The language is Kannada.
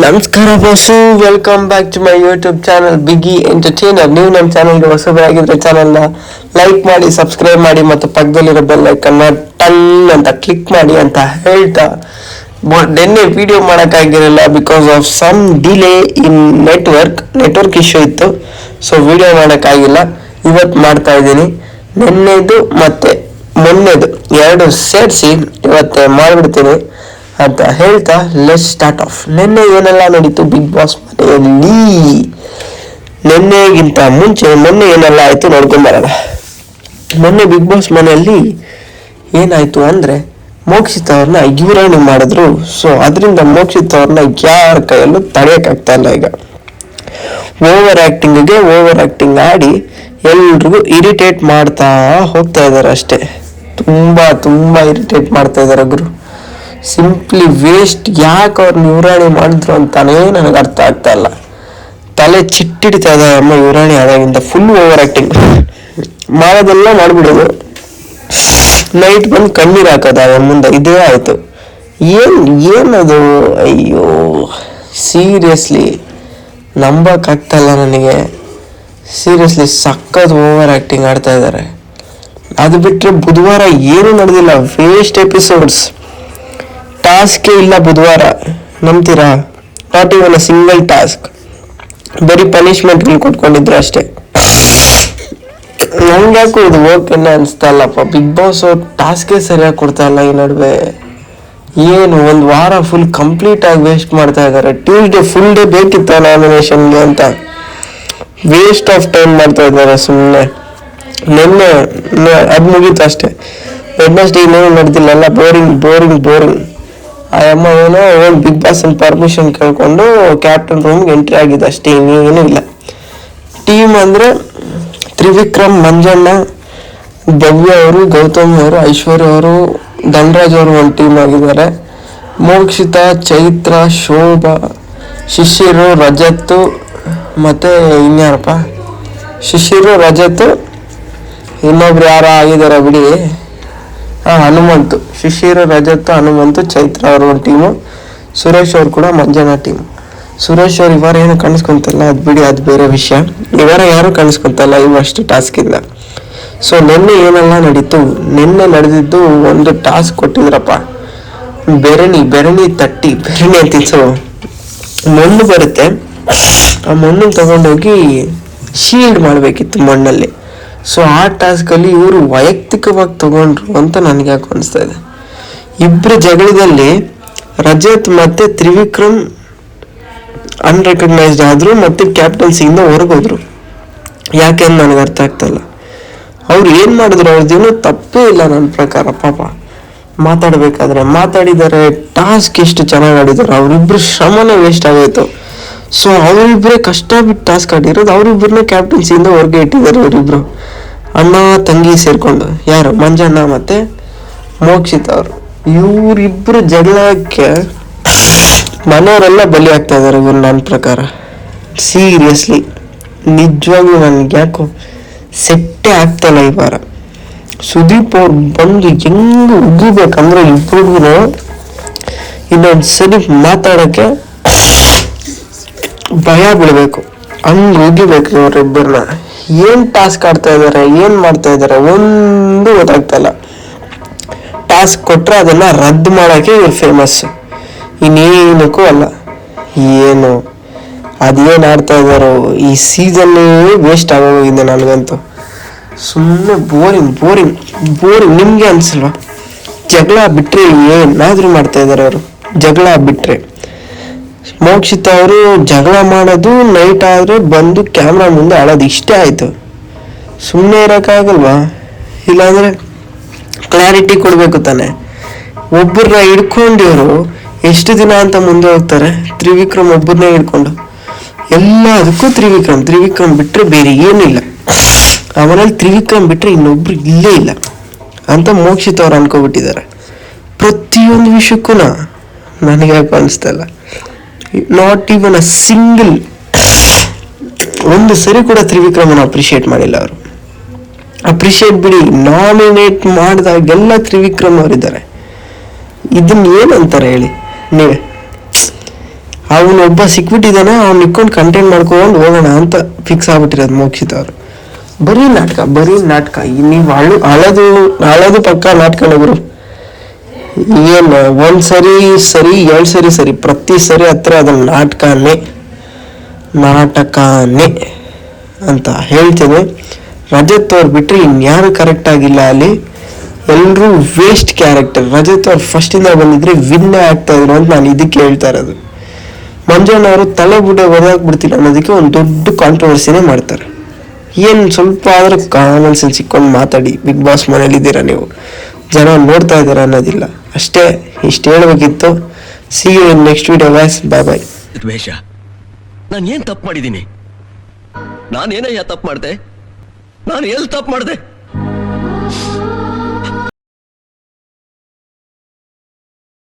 ನಮಸ್ಕಾರ boss, welcome back to my YouTube channel ಬಿಗಿ ಎಂಟರ್ಟೈನರ್. ನೀವು ನಮ್ಮ ಚಾನಲ್ಗೆ ಹೊಸಬರಾಗಿದ್ರೆ ಚಾನಲ್ನ ಲೈಕ್ ಮಾಡಿ, ಸಬ್ಸ್ಕ್ರೈಬ್ ಮಾಡಿ ಮತ್ತು ಪಕ್ಕದಲ್ಲಿರೋ ಬೆಲ್ ಐಕನ್ನ ಟನ್ ಅಂತ ಕ್ಲಿಕ್ ಮಾಡಿ ಅಂತ ಹೇಳ್ತಾ, ನಿನ್ನೆ ವಿಡಿಯೋ ಮಾಡೋಕ್ಕಾಗಿರಲಿಲ್ಲ because of some delay in network issue ಇತ್ತು. ಸೊ ವಿಡಿಯೋ ಮಾಡೋಕ್ಕಾಗಿಲ್ಲ. ಇವತ್ತು ಮಾಡ್ತಾ ಇದ್ದೀನಿ. ನಿನ್ನೆದು ಮತ್ತು ಮೊನ್ನೆದು ಎರಡು ಸೇರಿಸಿ ಇವತ್ತೇ ಮಾಡಿಬಿಡ್ತೀನಿ ಅಂತ ಹೇಳ್ತಾ ಲೆಟ್ಸ್ ಸ್ಟಾರ್ಟ್ ಆಫ್. ನಿನ್ನೆ ಏನೆಲ್ಲ ನಡೀತು ಬಿಗ್ ಬಾಸ್ ಮನೆಯಲ್ಲಿ, ನಿನ್ನೆಗಿಂತ ಮುಂಚೆ ಮೊನ್ನೆ ಏನೆಲ್ಲ ಆಯಿತು ನೋಡ್ಕೊಂಬರೋಣ. ಮೊನ್ನೆ ಬಿಗ್ ಬಾಸ್ ಮನೆಯಲ್ಲಿ ಏನಾಯಿತು ಅಂದರೆ, ಮೋಕ್ಷಿತ್ ಅವ್ರನ್ನ ಯುವರಾಣಿ ಮಾಡಿದ್ರು. ಸೊ ಅದರಿಂದ ಮೋಕ್ಷಿತ್ ಅವ್ರನ್ನ ಯಾರ ಕೈಯಲ್ಲೂ ತಡೆಯೋಕ್ಕಾಗ್ತಾ ಇಲ್ಲ. ಈಗ ಓವರ್ ಆ್ಯಕ್ಟಿಂಗ್ ಆಡಿ ಎಲ್ರಿಗೂ ಇರಿಟೇಟ್ ಮಾಡ್ತಾ ಹೋಗ್ತಾ ಇದ್ದಾರೆ ಅಷ್ಟೇ. ತುಂಬ ಇರಿಟೇಟ್ ಮಾಡ್ತಾ ಇದ್ದಾರೆ ಗುರು. Simply waste. ಯಾಕೆ ಅವ್ರನ್ನ ಯುವರಾಣಿ ಮಾಡಿದ್ರು ಅಂತಾನೇ ನನಗೆ ಅರ್ಥ ಆಗ್ತಾ ಇಲ್ಲ. ತಲೆ ಚಿಟ್ಟಿಡ್ತಾ ಇದೆ ಅಮ್ಮ ಯುವರಾಣಿ ಆದಾಗಿಂದ. ಫುಲ್ ಓವರ್ ಆ್ಯಕ್ಟಿಂಗ್ ಮಾಡೋದೆಲ್ಲ ಮಾಡಿಬಿಡೋದು, ನೈಟ್ ಬಂದು ಕಣ್ಣೀರು ಹಾಕೋದು ಅವನ ಮುಂದೆ. ಇದೇ ಆಯಿತು. ಏನದು, ಅಯ್ಯೋ ಸೀರಿಯಸ್ಲಿ ನಂಬಕ್ಕಾಗ್ತಾಯಿಲ್ಲ ನನಗೆ. ಸೀರಿಯಸ್ಲಿ ಸಕ್ಕತ್ ಓವರ್ ಆ್ಯಕ್ಟಿಂಗ್ ಆಡ್ತಾ ಇದ್ದಾರೆ. ಅದು ಬಿಟ್ಟರೆ ಬುಧವಾರ ಏನೂ ನಡೆದಿಲ್ಲ. Waste episodes. ಟಾಸ್ಕೇ ಇಲ್ಲ ಬುಧವಾರ, ನಂಬ್ತೀರಾ? Not even a single task. ಬರೀ ಪನಿಷ್ಮೆಂಟ್ಗಳು ಕೊಟ್ಕೊಂಡಿದ್ರು ಅಷ್ಟೇ. ನಂಗ್ಯಾಕೋ ಇದು ಓಕೆನ ಅನಿಸ್ತಾ ಇಲ್ಲಪ್ಪ. ಬಿಗ್ ಬಾಸ್ ಅವ್ರು ಟಾಸ್ಕೇ ಸರಿಯಾಗಿ ಕೊಡ್ತಾ ಇಲ್ಲ ಈ ನಡುವೆ. ಏನು ಒಂದು ವಾರ ಫುಲ್ ಕಂಪ್ಲೀಟ್ ಆಗಿ ವೇಸ್ಟ್ ಮಾಡ್ತಾ ಇದ್ದಾರೆ. ಟ್ಯೂಸ್ಡೇ ಫುಲ್ ಡೇ ಬೇಕಿತ್ತು ನಾಮಿನೇಷನ್ಗೆ ಅಂತ ವೇಸ್ಟ್ ಆಫ್ ಟೈಮ್ ಮಾಡ್ತಾ ಇದ್ದಾರೆ ಸುಮ್ಮನೆ. ನಿನ್ನೆ ಅದು ಮುಗೀತು ಅಷ್ಟೇ. ವೆಡ್ನೆಸ್ಡೇ ಇನ್ನೇನು ನಡೆದಿಲ್ಲ, ಎಲ್ಲ ಬೋರಿಂಗ್. ಆ ಅಮ್ಮ ಏನೋ ಒಂದು ಬಿಗ್ ಬಾಸ್ ಪರ್ಮಿಷನ್ ಕೇಳ್ಕೊಂಡು ಕ್ಯಾಪ್ಟನ್ ರೂಮ್ಗೆ ಎಂಟ್ರಿ ಆಗಿದೆ ಅಷ್ಟೇ, ಇನ್ನೇನು ಇಲ್ಲ. ಟೀಮ್ ಅಂದರೆ ತ್ರಿವಿಕ್ರಮ್, ಮಂಜಣ್ಣ, ಭವ್ಯ ಅವರು, ಗೌತಮ್ ಅವರು, ಐಶ್ವರ್ಯ ಅವರು, ಧನರಾಜ್ ಅವರು ಒಂದು ಟೀಮ್ ಆಗಿದ್ದಾರೆ. ಮೋಕ್ಷಿತಾ, ಚೈತ್ರ, ಶೋಭಾ, ಶಿಶಿರು, ರಜತ್ ಮತ್ತು ಇನ್ಯಾರಪ್ಪ, ಶಿಶಿರು, ರಜತ್, ಇನ್ನೊಬ್ರು ಯಾರೋ ಆಗಿದ್ದಾರೆ ಬಿಡಿ, ಹನುಮಂತು. ಶಿಶಿರು, ರಜತ್, ಹನುಮಂತು, ಚೈತ್ರ ಅವರು ಒಂದು ಟೀಮು. ಸುರೇಶ್ ಅವ್ರು ಕೂಡ ಮಂಜಣ್ಣ ಟೀಮ್. ಸುರೇಶ್ ಅವ್ರು ಇವಾರ ಏನು ಕಾಣಿಸ್ಕೊಂತಲ್ಲ, ಅದು ಬಿಡಿ, ಅದು ಬೇರೆ ವಿಷಯ. ಇವಾರ ಯಾರು ಕಾಣಿಸ್ಕೊಂತಲ್ಲ ಇವಷ್ಟು ಟಾಸ್ಕಿಂದ. ಸೊ ನಿನ್ನೆ ಏನೆಲ್ಲ ನಡೀತು, ನಿನ್ನೆ ನಡೆದಿದ್ದು ಒಂದು ಟಾಸ್ಕ್ ಕೊಟ್ಟಿದ್ರಪ್ಪ. ಬೆರಣಿ ತಟ್ಟಿ ಬೆರಣಿ ಅಂತಿಸೋ ಮಣ್ಣು ಬರುತ್ತೆ, ಆ ಮಣ್ಣನ್ನು ತಗೊಂಡೋಗಿ ಶೀಲ್ಡ್ ಮಾಡಬೇಕಿತ್ತು ಮಣ್ಣಲ್ಲಿ. ಸೊ ಆ ಟಾಸ್ಕಲ್ಲಿ ಇವರು ವೈಯಕ್ತಿಕವಾಗಿ ತಗೊಂಡ್ರು ಅಂತ ನನಗೆ ಯಾಕೆ ಅನಿಸ್ತಾ ಇದೆ. ಇಬ್ಬರು ಜಗಳದಲ್ಲಿ ರಜತ್ ಮತ್ತು ತ್ರಿವಿಕ್ರಮ್ ಅನ್ರೆಕಗ್ನೈಸ್ಡ್ ಆದರು ಮತ್ತು ಕ್ಯಾಪ್ಟನ್ಸಿಯಿಂದ ಹೊರಗೋದ್ರು. ಯಾಕೆ ಅಂತ ನನಗೆ ಅರ್ಥ ಆಗ್ತಾಯಿಲ್ಲ. ಅವ್ರು ಏನು ಮಾಡಿದ್ರು, ಅವ್ರದ್ದೇನೂ ತಪ್ಪೇ ಇಲ್ಲ ನನ್ನ ಪ್ರಕಾರ. ಪಾಪ ಮಾತಾಡಬೇಕಾದ್ರೆ ಮಾತಾಡಿದ್ದಾರೆ, ಟಾಸ್ಕ್ ಎಷ್ಟು ಚೆನ್ನಾಗಿ ಆಡಿದ್ದಾರೆ. ಅವರಿಬ್ಬರು ಶ್ರಮನೇ ವೇಸ್ಟ್ ಆಗೋಯ್ತು. ಸೊ ಅವರಿಬ್ಬರೇ ಕಷ್ಟ ಬಿಟ್ಟು ಟಾಸ್ಕ್ ಆಡಿರೋದು, ಅವರಿಬ್ಬರನ್ನ ಕ್ಯಾಪ್ಟನ್ಸಿಯಿಂದ ಹೊರಗೆ ಇಟ್ಟಿದ್ದಾರೆ. ಇವರಿಬ್ಬರು ಅಣ್ಣ ತಂಗಿ ಸೇರಿಕೊಂಡು, ಯಾರು, ಮಂಜಣ್ಣ ಮತ್ತು ಮೋಕ್ಷಿತ್ ಅವರು. ಇವರಿಬ್ಬರು ಜಗಳಕ್ಕೆ ಮನೆಯವರೆಲ್ಲ ಬಲಿ ಆಗ್ತಾ ಇದ್ದಾರೆ ಇವ್ರು ನನ್ನ ಪ್ರಕಾರ. ಸೀರಿಯಸ್ಲಿ ನಿಜವಾಗ್ಲೂ ನನಗೆ ಯಾಕೋ ಸೆಟ್ಟೇ ಆಗ್ತಾಯಿಲ್ಲ ಈ ವಾರ. ಸುದೀಪ್ ಅವ್ರು ಬಂದು ಹೆಂಗೆ ಉಗಿಬೇಕಂದ್ರೆ ಇಬ್ಬರಿಗೂ ಇನ್ನೊಂದು ಸರಿ ಮಾತಾಡೋಕ್ಕೆ ಭಯ ಬೀಳಬೇಕು, ಹಂಗೆ ಉಗಿಬೇಕು ಇವರಿಬ್ಬರನ್ನ. ಏನು ಟಾಸ್ಕ್ ಆಡ್ತಾ ಇದ್ದಾರೆ, ಏನು ಮಾಡ್ತಾ ಇದ್ದಾರೆ ಒಂದು ಗೊತ್ತಾಗ್ತಾಯಿಲ್ಲ. ಟಾಸ್ಕ್ ಕೊಟ್ಟರೆ ಅದನ್ನು ರದ್ದು ಮಾಡೋಕ್ಕೆ ಇವ್ರು ಫೇಮಸ್ಸು, ಇನ್ನೇನಕ್ಕೂ ಅಲ್ಲ. ಏನು ಅದೇನು ಆಡ್ತಾ ಇದ್ದಾರೋ ಈ ಸೀಸನ್ನೇ ವೇಸ್ಟ್ ಆಗೋಗಿದೆ ನನಗಂತೂ. ಸುಮ್ಮನೆ ಬೋರಿಂಗ್. ನಿಮಗೆ ಅನಿಸಲ್ವಾ? ಜಗಳ ಬಿಟ್ಟರೆ ಏನಾದರೂ ಮಾಡ್ತಾ ಇದ್ದಾರೆ ಅವರು. ಜಗಳ ಬಿಟ್ಟರೆ ಮೋಕ್ಷಿತ ಅವರು ಜಗಳ ಮಾಡೋದು, ನೈಟ್ ಆದರೆ ಬಂದು ಕ್ಯಾಮ್ರಾ ಮುಂದೆ ಆಡೋದು, ಇಷ್ಟೇ ಆಯಿತು. ಸುಮ್ಮನೆ ಇರೋಕ್ಕಾಗಲ್ವಾ? ಇಲ್ಲಾಂದರೆ ಕ್ಲಾರಿಟಿ ಕೊಡಬೇಕು ತಾನೆ. ಒಬ್ಬರನ್ನ ಹಿಡ್ಕೊಂಡಿವರು ಎಷ್ಟು ದಿನ ಅಂತ ಮುಂದೆ ಹೋಗ್ತಾರೆ. ತ್ರಿವಿಕ್ರಮ್ ಒಬ್ಬರನ್ನೇ ಹಿಡ್ಕೊಂಡು ಎಲ್ಲದಕ್ಕೂ ತ್ರಿವಿಕ್ರಮ್ ಬಿಟ್ಟರೆ ಬೇರೆ ಏನಿಲ್ಲ. ಅವನಲ್ಲಿ ತ್ರಿವಿಕ್ರಮ್ ಬಿಟ್ಟರೆ ಇನ್ನೊಬ್ರು ಇಲ್ಲೇ ಇಲ್ಲ ಅಂತ ಮೋಕ್ಷಿತ ಅವ್ರು ಅನ್ಕೋಬಿಟ್ಟಿದ್ದಾರೆ. ಪ್ರತಿಯೊಂದು ವಿಷಯಕ್ಕೂ ನನಗೆ ಯಾಕೆ ಅನಿಸ್ತಾ ಇಲ್ಲ. ನಾಟ್ ಈವನ್ ಅ ಸಿಂಗಲ್ ಒಂದು ಸರಿ ಕೂಡ ತ್ರಿವಿಕ್ರಮನ ಅಪ್ರಿಷಿಯೇಟ್ ಮಾಡಿಲ್ಲ ಅವರು. ಅಪ್ರಿಷಿಯೇಟ್ ಬಿಡಿ, ನಾಮಿನೇಟ್ ಮಾಡಿದಾಗೆಲ್ಲ ತ್ರಿವಿಕ್ರಮ್ ಅವರಿದ್ದಾರೆ. ಇದನ್ನ ಏನಂತಾರೆ ಹೇಳಿ ನೀವೇ? ಅವನೊಬ್ಬ ಸಿಕ್ಬಿಟ್ಟಿದ್ದಾನೆ, ಅವ್ನು ಇಟ್ಕೊಂಡು ಕಂಟೆಂಟ್ ಮಾಡ್ಕೊಂಡು ಹೋಗೋಣ ಅಂತ ಫಿಕ್ಸ್ ಆಗ್ಬಿಟ್ಟಿರೋದು ಮೋಕ್ಷಿತ್ ಅವರು. ಬರೀ ನಾಟಕ ನೀವು ಹಳದು ಪಕ್ಕ ನಾಟಕನೇ ಗುರು. ಏನು ಒಂದ್ ಸರಿ 2 ಸರಿ ಪ್ರತಿ ಸರಿ ಹತ್ರ ಅದನ್ನ ನಾಟಕನೇ ಅಂತ ಹೇಳ್ತೇನೆ. ರಜತ್ ಅವ್ರು ಬಿಟ್ರೆ ಇನ್ಯಾರು ಕರೆಕ್ಟ್ ಆಗಿಲ್ಲ ಅಲ್ಲಿ, ಎಲ್ರೂ ವೇಸ್ಟ್ ಕ್ಯಾರೆಕ್ಟರ್. ರಜತ್ ಅವ್ರು ಫಸ್ಟಿಂದ ಬಂದಿದ್ರೆ ವಿನ್ನೇ ಆಗ್ತಾ ಇದ್ರು ಅಂತ ನಾನು ಇದಕ್ಕೆ ಹೇಳ್ತಾ ಇರೋದು. ಮಂಜಣ್ಣ ಅವರು ತಲೆ ಬುಡ ಒದಾಕ್ಬಿಡ್ತೀನಿ ಅನ್ನೋದಕ್ಕೆ ಒಂದು ದೊಡ್ಡ ಕಾಂಟ್ರವರ್ಸಿನೇ ಮಾಡ್ತಾರೆ. ಏನು ಸ್ವಲ್ಪ ಆದ್ರೂ ಕಾಮನ್ ಸೆನ್ಸ್ ಇಟ್ಕೊಂಡು ಮಾತಾಡಿ. ಬಿಗ್ ಬಾಸ್ ಮನೇಲಿದ್ದೀರಾ ನೀವು, ಜನ ನೋಡ್ತಾ ಇದ್ದೀರಾ ಅನ್ನೋದಿಲ್ಲ ಅಷ್ಟೇ. ಇಷ್ಟು ಹೇಳ್ಬೇಕಿತ್ತು. See you in next video guys, bye. ದ್ವೇಷ, ನಾನು ಏನು ತಪ್ಪು ಮಾಡಿದ್ದೀನಿ? ನಾನೇನಯ್ಯ ತಪ್ಪು ಮಾಡಿದೆ? ನಾನು ಎಲ್ಲಿ ತಪ್ಪು ಮಾಡಿದೆ?